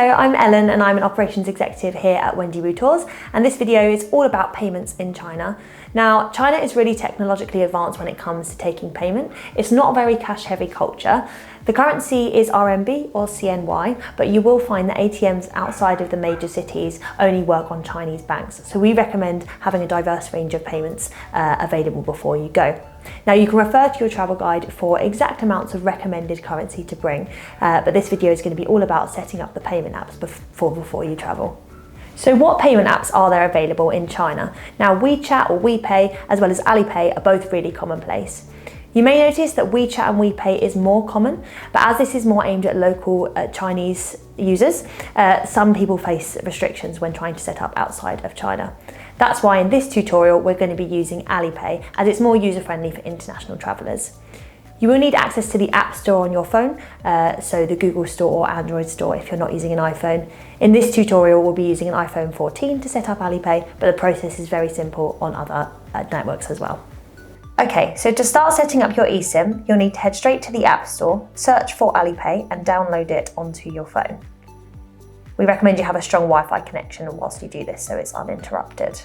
Hello, I'm Ellen and I'm an operations executive here at Wendy Tours, and this video is all about payments in China. Now, China is really technologically advanced when it comes to taking payment. It's not a very cash heavy culture. The currency is RMB or CNY, but you will find that ATMs outside of the major cities only work on Chinese banks. So we recommend having a diverse range of payments available before you go. Now you can refer to your travel guide for exact amounts of recommended currency to bring, but this video is going to be all about setting up the payment apps before you travel. So what payment apps are there available in China? Now WeChat or WePay as well as Alipay are both really commonplace. You may notice that WeChat and WePay is more common, but as this is more aimed at local Chinese users, some people face restrictions when trying to set up outside of China. That's why in this tutorial we're going to be using Alipay, as it's more user-friendly for international travellers. You will need access to the App Store on your phone, so the Google Store or Android Store if you're not using an iPhone. In this tutorial we'll be using an iPhone 14 to set up Alipay, but the process is very simple on other networks as well. Okay, so to start setting up your eSIM, you'll need to head straight to the App Store, search for Alipay and download it onto your phone. We recommend you have a strong Wi-Fi connection whilst you do this so it's uninterrupted.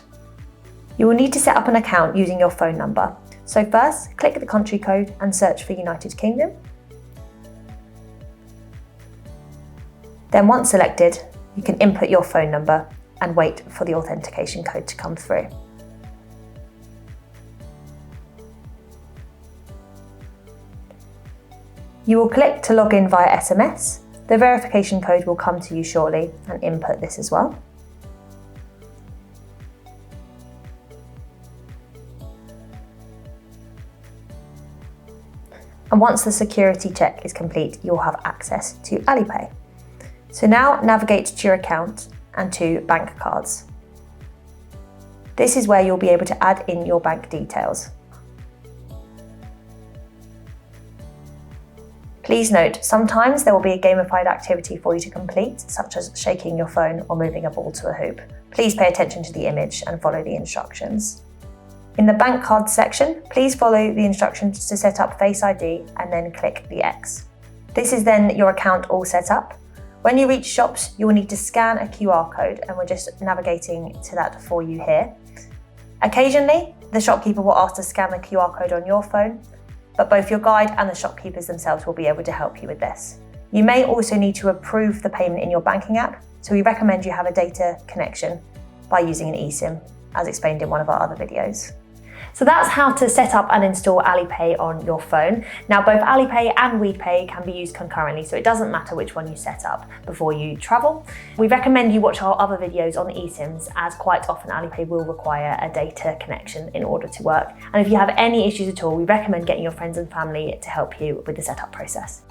You will need to set up an account using your phone number. So first, click the country code and search for United Kingdom. Then once selected, you can input your phone number and wait for the authentication code to come through. You will click to log in via SMS. The verification code will come to you shortly, and input this as well. And once the security check is complete, you'll have access to Alipay. So now navigate to your account and to bank cards. This is where you'll be able to add in your bank details. Please note, sometimes there will be a gamified activity for you to complete, such as shaking your phone or moving a ball to a hoop. Please pay attention to the image and follow the instructions. In the bank cards section, please follow the instructions to set up Face ID and then click the X. This is then your account all set up. When you reach shops, you will need to scan a QR code, and we're just navigating to that for you here. Occasionally, the shopkeeper will ask to scan the QR code on your phone, but both your guide and the shopkeepers themselves will be able to help you with this. You may also need to approve the payment in your banking app, so we recommend you have a data connection by using an eSIM, as explained in one of our other videos. So that's how to set up and install Alipay on your phone. Now both Alipay and WePay can be used concurrently, so it doesn't matter which one you set up before you travel. We recommend you watch our other videos on eSIMs, as quite often Alipay will require a data connection in order to work. And if you have any issues at all, we recommend getting your friends and family to help you with the setup process.